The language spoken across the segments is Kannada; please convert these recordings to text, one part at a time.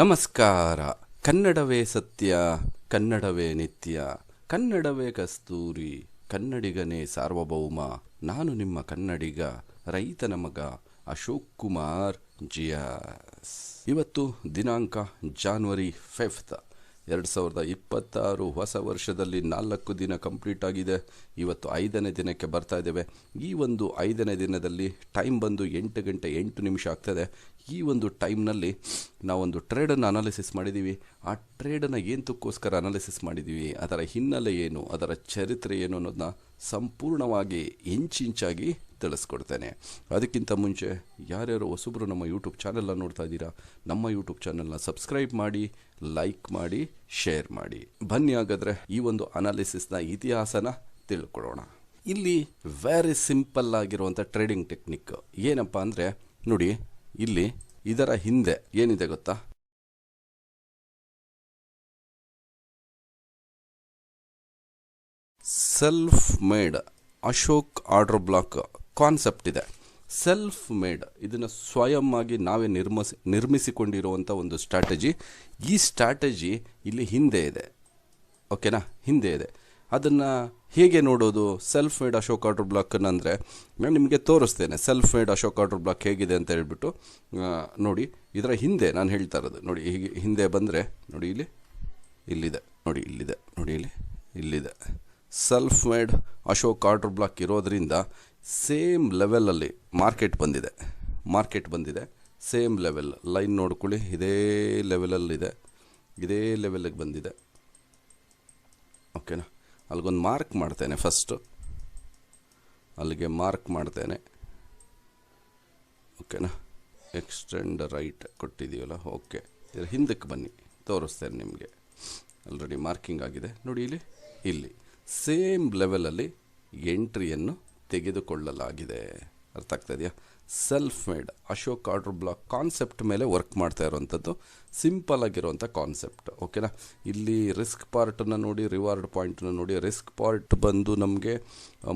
ನಮಸ್ಕಾರ. ಕನ್ನಡವೇ ಸತ್ಯ, ಕನ್ನಡವೇ ನಿತ್ಯ, ಕನ್ನಡವೇ ಕಸ್ತೂರಿ, ಕನ್ನಡಿಗನೇ ಸಾರ್ವಭೌಮ. ನಾನು ನಿಮ್ಮ ಕನ್ನಡಿಗ, ರೈತನ ಮಗ ಅಶೋಕ್ ಕುಮಾರ್ ಜಿಯಾಸ್. ಇವತ್ತು ದಿನಾಂಕ January 5, 2026. ಹೊಸ ವರ್ಷದಲ್ಲಿ 4 ದಿನ ಕಂಪ್ಲೀಟ್ ಆಗಿದೆ. ಇವತ್ತು 5ನೇ ದಿನಕ್ಕೆ ಬರ್ತಾ ಇದ್ದೇವೆ. ಈ ಒಂದು 5ನೇ ದಿನದಲ್ಲಿ ಟೈಮ್ ಬಂದು 8 ಗಂಟೆ 8 ನಿಮಿಷ ಆಗ್ತದೆ. ಈ ಒಂದು ಟೈಮ್ನಲ್ಲಿ ನಾವೊಂದು ಟ್ರೇಡನ್ನು ಅನಾಲಿಸಿಸ್ ಮಾಡಿದ್ದೀವಿ. ಆ ಟ್ರೇಡನ್ನು ಏನಕ್ಕೋಸ್ಕರ ಅನಾಲಿಸಿಸ್ ಮಾಡಿದ್ದೀವಿ, ಅದರ ಹಿನ್ನೆಲೆ ಏನು, ಅದರ ಚರಿತ್ರೆ ಏನು ಅನ್ನೋದನ್ನ ಸಂಪೂರ್ಣವಾಗಿ ಇಂಚಾಗಿ ತಿಳಿಸ್ಕೊಡ್ತೇನೆ. ಅದಕ್ಕಿಂತ ಮುಂಚೆ ಯಾರ್ಯಾರು ಹೊಸಬ್ರು ನಮ್ಮ ಯೂಟ್ಯೂಬ್ ಚಾನೆಲ್ನ ನೋಡ್ತಾ ಇದ್ದೀರಾ, ನಮ್ಮ ಯೂಟ್ಯೂಬ್ ಚಾನೆಲ್ನ ಸಬ್ಸ್ಕ್ರೈಬ್ ಮಾಡಿ, ಲೈಕ್ ಮಾಡಿ, ಶೇರ್ ಮಾಡಿ. ಬನ್ನಿ ಹಾಗಾದರೆ ಈ ಒಂದು ಅನಾಲಿಸಿಸ್ನ ಇತಿಹಾಸನ ತಿಳ್ಕೊಳ್ಳೋಣ. ಇಲ್ಲಿ ವೆರಿ ಸಿಂಪಲ್ ಆಗಿರುವಂಥ ಟ್ರೇಡಿಂಗ್ ಟೆಕ್ನಿಕ್ ಏನಪ್ಪ ಅಂದರೆ, ನೋಡಿ ಇಲ್ಲಿ ಇದರ ಹಿಂದೆ ಏನಿದೆ ಗೊತ್ತಾ? Self made Ashok order block concept ಇದೆ. ಸೆಲ್ಫ್ ಮೇಡ್, ಇದನ್ನು ಸ್ವಯಂ ಆಗಿ ನಾವೇ ನಿರ್ಮಿಸಿಕೊಂಡಿರುವಂಥ ಒಂದು ಸ್ಟ್ರಾಟಜಿ. ಈ ಸ್ಟ್ರಾಟಜಿ ಇಲ್ಲಿ ಹಿಂದೆ ಇದೆ, ಓಕೆನಾ? ಹಿಂದೆ ಇದೆ. ಅದನ್ನು ಹೇಗೆ ನೋಡೋದು ಸೆಲ್ಫ್ ಮೇಡ್ ಅಶೋಕ್ ಆರ್ಡರ್ ಬ್ಲಾಕನ್ನು ಅಂದರೆ, ನಾನು ನಿಮಗೆ ತೋರಿಸ್ತೇನೆ self made Ashok order block ಹೇಗಿದೆ ಅಂತ ಹೇಳ್ಬಿಟ್ಟು. ನೋಡಿ, ಇದರ ಹಿಂದೆ ನಾನು ಹೇಳ್ತಾ ಇರೋದು ನೋಡಿ, ಹೀಗೆ ಹಿಂದೆ ಬಂದರೆ ನೋಡಿ, ಇಲ್ಲಿದೆ ನೋಡಿ, ನೋಡಿ, ಇಲ್ಲಿದೆ self made Ashok order block ಇರೋದ್ರಿಂದ ಸೇಮ್ ಲೆವೆಲಲ್ಲಿ ಮಾರ್ಕೆಟ್ ಬಂದಿದೆ. ಸೇಮ್ ಲೆವೆಲ್ ಲೈನ್ ನೋಡ್ಕೊಳ್ಳಿ, ಇದೇ ಲೆವೆಲಲ್ಲಿದೆ, ಇದೇ ಲೆವೆಲಿಗೆ ಬಂದಿದೆ, ಓಕೆನಾ? ಅಲ್ಲಿಗೊಂದು ಮಾರ್ಕ್ ಮಾಡ್ತೇನೆ. ಫಸ್ಟು ಅಲ್ಲಿಗೆ ಮಾರ್ಕ್ ಮಾಡ್ತೇನೆ, ಓಕೆನಾ? ಎಕ್ಸ್ಟೆಂಡ್ ರೈಟ್ ಕೊಟ್ಟಿದ್ದೀವಲ್ಲ, ಓಕೆ. ಇದರ ಹಿಂದಕ್ಕೆ ಬನ್ನಿ, ತೋರಿಸ್ತೇನೆ ನಿಮಗೆ. ಆಲ್ರೆಡಿ ಮಾರ್ಕಿಂಗ್ ಆಗಿದೆ ನೋಡಿ, ಇಲ್ಲಿ ಸೇಮ್ ಲೆವೆಲಲ್ಲಿ ಎಂಟ್ರಿಯನ್ನು ತೆಗೆದುಕೊಳ್ಳಲಾಗಿದೆ. ಅರ್ಥ ಆಗ್ತಾ ಇದೆಯಾ? Self made Ashok order block concept ಮೇಲೆ ವರ್ಕ್ ಮಾಡ್ತಾ ಇರೋವಂಥದ್ದು, ಸಿಂಪಲ್ ಆಗಿರುವಂಥ ಕಾನ್ಸೆಪ್ಟ್, ಓಕೆನಾ? ಇಲ್ಲಿ ರಿಸ್ಕ್ ಪಾರ್ಟನ್ನು ನೋಡಿ, ರಿವಾರ್ಡ್ ಪಾಯಿಂಟನ್ನು ನೋಡಿ. ರಿಸ್ಕ್ ಪಾರ್ಟ್ ಬಂದು ನಮಗೆ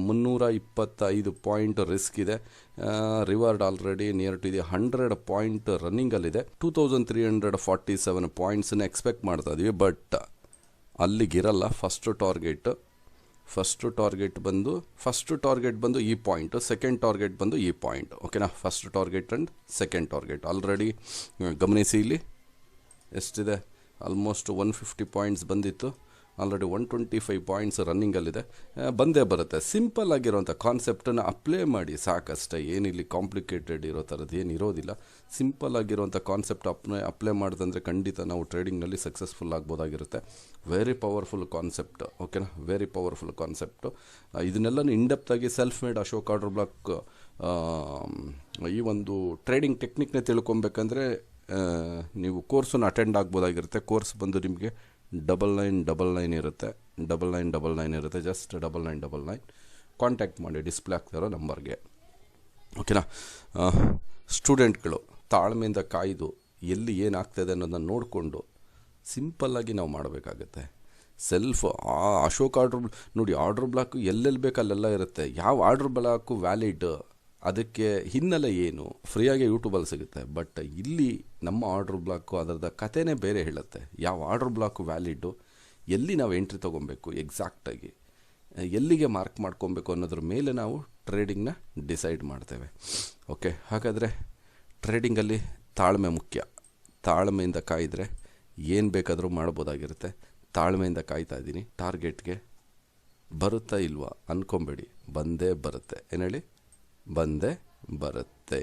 325 ಪಾಯಿಂಟ್ ರಿಸ್ಕ್ ಇದೆ. ರಿವಾರ್ಡ್ ಆಲ್ರೆಡಿ ನಿಯರ್ ಟು ಇದೆ 100 ಪಾಯಿಂಟ್ ರನ್ನಿಂಗಲ್ಲಿದೆ. 2347 ಪಾಯಿಂಟ್ಸನ್ನು ಎಕ್ಸ್ಪೆಕ್ಟ್ ಮಾಡ್ತಾ ಇದ್ದೀವಿ, ಬಟ್ ಅಲ್ಲಿಗಿರಲ್ಲ. ಫಸ್ಟ್ ಟಾರ್ಗೆಟ್ ಬಂದು ಈ ಪಾಯಿಂಟ್, ಸೆಕೆಂಡ್ ಟಾರ್ಗೆಟ್ ಬಂದು ಈ ಪಾಯಿಂಟ್, ಓಕೆನಾ? First target and second target already ಗಮನಿಸಿ. ಇಲ್ಲಿ ಎಷ್ಟಿದೆ? ಆಲ್ಮೋಸ್ಟ್ 150 ಪಾಯಿಂಟ್ಸ್ ಬಂದಿತ್ತು. ಆಲ್ರೆಡಿ 125 ಪಾಯಿಂಟ್ಸ್ ರನ್ನಿಂಗಲ್ಲಿದೆ. ಬಂದೇ ಬರುತ್ತೆ. ಸಿಂಪಲ್ ಆಗಿರೋಂಥ ಕಾನ್ಸೆಪ್ಟನ್ನು ಅಪ್ಲೈ ಮಾಡಿ ಸಾಕಷ್ಟೇ. ಏನಿಲ್ಲಿ ಕಾಂಪ್ಲಿಕೇಟೆಡ್ ಇರೋ ಥರದ್ದು ಏನು ಇರೋದಿಲ್ಲ. ಸಿಂಪಲ್ ಆಗಿರೋಂಥ ಕಾನ್ಸೆಪ್ಟ್ ಅಪ್ಲೈ ಮಾಡಿದಂದರೆ ಖಂಡಿತ ನಾವು ಟ್ರೇಡಿಂಗ್ನಲ್ಲಿ ಸಕ್ಸಸ್ಫುಲ್ ಆಗ್ಬೋದಾಗಿರುತ್ತೆ. ವೆರಿ ಪವರ್ಫುಲ್ ಕಾನ್ಸೆಪ್ಟ್, ಓಕೆನಾ? Very powerful concept. ಇದನ್ನೆಲ್ಲನೂ ಇಂಡೆಪ್ತಾಗಿ self made Ashok order block ಈ ಒಂದು ಟ್ರೇಡಿಂಗ್ ಟೆಕ್ನಿಕ್ನೇ ತಿಳ್ಕೊಬೇಕಂದ್ರೆ ನೀವು ಕೋರ್ಸನ್ನು ಅಟೆಂಡ್ ಆಗ್ಬೋದಾಗಿರುತ್ತೆ. ಕೋರ್ಸ್ ಬಂದು ನಿಮಗೆ 9999 ಇರುತ್ತೆ. 9999 ಇರುತ್ತೆ. ಜಸ್ಟ್ 9999 ಕಾಂಟ್ಯಾಕ್ಟ್ ಮಾಡಿ ಡಿಸ್ಪ್ಲೇ ಆಗ್ತಾರೋ ನಂಬರ್ಗೆ, ಓಕೆನಾ? ಸ್ಟೂಡೆಂಟ್ಗಳು ತಾಳ್ಮೆಯಿಂದ ಕಾಯ್ದು ಎಲ್ಲಿ ಏನಾಗ್ತಾಯಿದೆ ಅನ್ನೋದನ್ನು ನೋಡಿಕೊಂಡು ಸಿಂಪಲ್ಲಾಗಿ ನಾವು ಮಾಡಬೇಕಾಗತ್ತೆ. ಅಶೋಕ್ ಆರ್ಡರ್ ನೋಡಿ, ಆರ್ಡರ್ ಬ್ಲಾಕು ಎಲ್ಲೆಲ್ಲಿ ಬೇಕು ಅಲ್ಲೆಲ್ಲ ಇರುತ್ತೆ. ಯಾವ ಆರ್ಡರ್ ಬ್ಲಾಕು ವ್ಯಾಲಿಡ್, ಅದಕ್ಕೆ ಹಿನ್ನೆಲೆ ಏನು, ಫ್ರೀಯಾಗಿ ಯೂಟ್ಯೂಬಲ್ಲಿ ಸಿಗುತ್ತೆ. ಬಟ್ ಇಲ್ಲಿ ನಮ್ಮ ಆರ್ಡರ್ ಬ್ಲಾಕು ಅದರದ ಕಥೆನೇ ಬೇರೆ ಹೇಳುತ್ತೆ. ಯಾವ ಆರ್ಡರ್ ಬ್ಲಾಕು ವ್ಯಾಲಿಡ್ಡು, ಎಲ್ಲಿ ನಾವು ಎಂಟ್ರಿ ತೊಗೊಬೇಕು, ಎಕ್ಸಾಕ್ಟಾಗಿ ಎಲ್ಲಿಗೆ ಮಾರ್ಕ್ ಮಾಡ್ಕೊಬೇಕು ಅನ್ನೋದ್ರ ಮೇಲೆ ನಾವು ಟ್ರೇಡಿಂಗ್ನ ಡಿಸೈಡ್ ಮಾಡ್ತೇವೆ, ಓಕೆ? ಹಾಗಾದರೆ ಟ್ರೇಡಿಂಗಲ್ಲಿ ತಾಳ್ಮೆ ಮುಖ್ಯ. ತಾಳ್ಮೆಯಿಂದ ಕಾಯಿದರೆ ಏನು ಬೇಕಾದರೂ ಮಾಡ್ಬೋದಾಗಿರುತ್ತೆ. ತಾಳ್ಮೆಯಿಂದ ಕಾಯ್ತಾ ಇದ್ದೀನಿ. ಟಾರ್ಗೆಟ್ಗೆ ಬರುತ್ತಾ ಇಲ್ವಾ ಅಂದ್ಕೊಂಬೇಡಿ, ಬಂದೇ ಬರುತ್ತೆ. ಏನು ಹೇಳಿ? ಬಂದೇ ಬರುತ್ತೆ.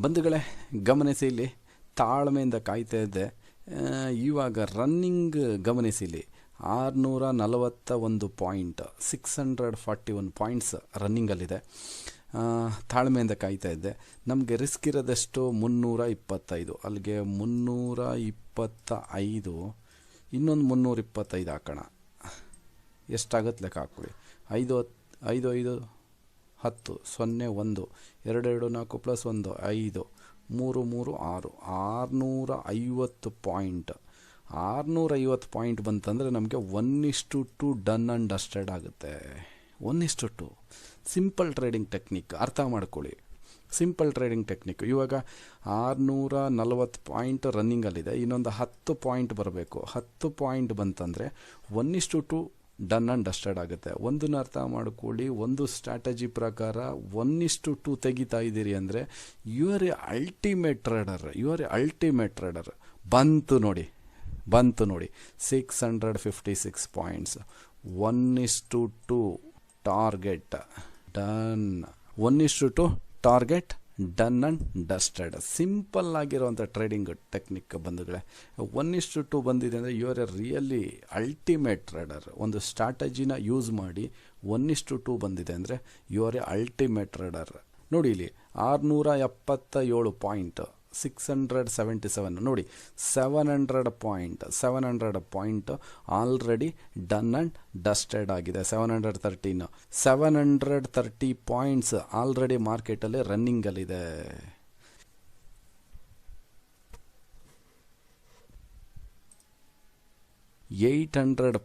ಬಂಧುಗಳೇ ಗಮನಿಸಿ, ಇಲ್ಲಿ ತಾಳ್ಮೆಯಿಂದ ಕಾಯ್ತಾ ಇದ್ದೆ. ಇವಾಗ ರನ್ನಿಂಗ್ ಗಮನಿಸಿ, ಇಲ್ಲಿ 641 ಪಾಯಿಂಟ್, 641 ಪಾಯಿಂಟ್ಸ್ ರನ್ನಿಂಗಲ್ಲಿದೆ. ತಾಳ್ಮೆಯಿಂದ ಕಾಯ್ತಾ ಇದ್ದೆ. ನಮಗೆ ರಿಸ್ಕ್ ಇರೋದಷ್ಟು 325, ಅಲ್ಲಿಗೆ 325, ಇನ್ನೊಂದು 325 ಹಾಕೋಣ. ಎಷ್ಟಾಗುತ್ತೆ ಲೆಕ್ಕ ಹಾಕ್ಕೊಳ್ಳಿ. 5 5 5 10 0 1 2 2 4 ಪ್ಲಸ್ 1 5 3 3 6 650 ಪಾಯಿಂಟ್. 650 ಪಾಯಿಂಟ್ ಬಂತಂದರೆ ನಮಗೆ 1:2 ಡನ್ ಆ್ಯಂಡ್ ಡಸ್ಟೆಡ್ ಆಗುತ್ತೆ. 1:2 ಸಿಂಪಲ್ ಟ್ರೇಡಿಂಗ್ ಟೆಕ್ನಿಕ್ ಅರ್ಥ ಮಾಡ್ಕೊಳ್ಳಿ. Simple trading technique. ಇವಾಗ 640 ಪಾಯಿಂಟ್ ರನ್ನಿಂಗಲ್ಲಿದೆ, ಇನ್ನೊಂದು 10 ಪಾಯಿಂಟ್ ಬರಬೇಕು. 10 ಪಾಯಿಂಟ್ ಬಂತಂದರೆ 1:2 ಡನ್ ಆ್ಯಂಡ್ ಡಸ್ಟೆಡ್ ಆಗುತ್ತೆ. ಒಂದನ್ನು ಅರ್ಥ ಮಾಡ್ಕೊಳ್ಳಿ, ಒಂದು ಸ್ಟ್ರಾಟಜಿ ಪ್ರಕಾರ 1:2 ತೆಗಿತಾ ಇದ್ದೀರಿ ಅಂದರೆ you are a ultimate trader. ಬಂತು ನೋಡಿ 656 points. 1:2 target done. 1:2 target done and dusted. Simple ಆಗಿರುವಂಥ ಟ್ರೇಡಿಂಗ್ ಟೆಕ್ನಿಕ್ ಬಂಧುಗಳೇ. 1:2 ಬಂದಿದೆ ಅಂದರೆ you are a really ultimate trader. ಒಂದು ಸ್ಟ್ರಾಟಜಿನ ಯೂಸ್ ಮಾಡಿ 1:2 ಬಂದಿದೆ ಅಂದರೆ you are a ultimate trader. ನೋಡಿ ಇಲ್ಲಿ 677 ಪಾಯಿಂಟ್, 677 ನೋಡಿ, 700 point already done and dusted ಆಗಿದೆ. 730 ಪಾಯಿಂಟ್ಸ್ ಆಲ್ರೆಡಿ ಮಾರ್ಕೆಟಲ್ಲಿ ರನ್ನಿಂಗಲ್ಲಿದೆ.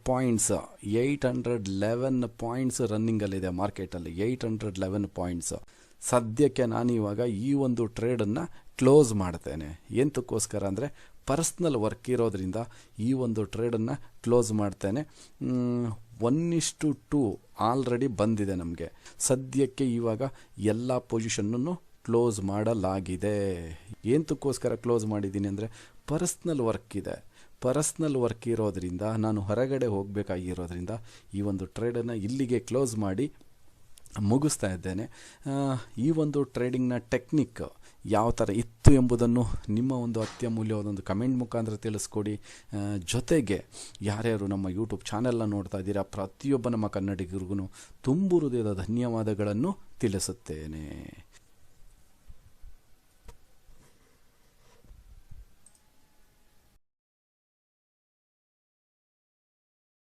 ಪಾಯಿಂಟ್ಸ್ 811 ಪಾಯಿಂಟ್ಸ್ ರನ್ನಿಂಗಲ್ಲಿದೆ ಮಾರ್ಕೆಟಲ್ಲಿ. 811 ಪಾಯಿಂಟ್ಸ್. ಸದ್ಯಕ್ಕೆ ನಾನಿವಾಗ ಈ ಒಂದು ಟ್ರೇಡನ್ನು ಕ್ಲೋಸ್ ಮಾಡ್ತೇನೆ. ಎಂತಕ್ಕೋಸ್ಕರ ಅಂದರೆ ಪರ್ಸ್ನಲ್ ವರ್ಕ್ ಇರೋದ್ರಿಂದ ಈ ಒಂದು ಟ್ರೇಡನ್ನು ಕ್ಲೋಸ್ ಮಾಡ್ತೇನೆ. 1:2 ಆಲ್ರೆಡಿ ಬಂದಿದೆ ನಮಗೆ. ಸದ್ಯಕ್ಕೆ ಇವಾಗ ಎಲ್ಲ ಪೊಸಿಷನ್ನನ್ನು ಕ್ಲೋಸ್ ಮಾಡಲಾಗಿದೆ. ಎಂತಕ್ಕೋಸ್ಕರ ಕ್ಲೋಸ್ ಮಾಡಿದ್ದೀನಿ ಅಂದರೆ ಪರ್ಸ್ನಲ್ ವರ್ಕ್ ಇದೆ. ಪರ್ಸ್ನಲ್ ವರ್ಕ್ ಇರೋದ್ರಿಂದ ನಾನು ಹೊರಗಡೆ ಹೋಗಬೇಕಾಗಿರೋದ್ರಿಂದ ಈ ಒಂದು ಟ್ರೇಡನ್ನು ಇಲ್ಲಿಗೆ ಕ್ಲೋಸ್ ಮಾಡಿ ಮುಗಿಸ್ತಾ ಇದ್ದೇನೆ. ಈ ಒಂದು ಟ್ರೇಡಿಂಗ್ನ ಟೆಕ್ನಿಕ್ ಯಾವ ಥರ ಇತ್ತು ಎಂಬುದನ್ನು ನಿಮ್ಮ ಒಂದು ಅತ್ಯಮೂಲ್ಯವಾದೊಂದು ಕಮೆಂಟ್ ಮುಖಾಂತರ ತಿಳಿಸ್ಕೊಡಿ. ಜೊತೆಗೆ ಯಾರ್ಯಾರು ನಮ್ಮ ಯೂಟ್ಯೂಬ್ ಚಾನೆಲ್ನ ನೋಡ್ತಾ ಇದ್ದೀರಾ ಪ್ರತಿಯೊಬ್ಬ ನಮ್ಮ ಕನ್ನಡಿಗರಿಗೂ ತುಂಬು ಹೃದಯದ ಧನ್ಯವಾದಗಳನ್ನು ತಿಳಿಸುತ್ತೇನೆ.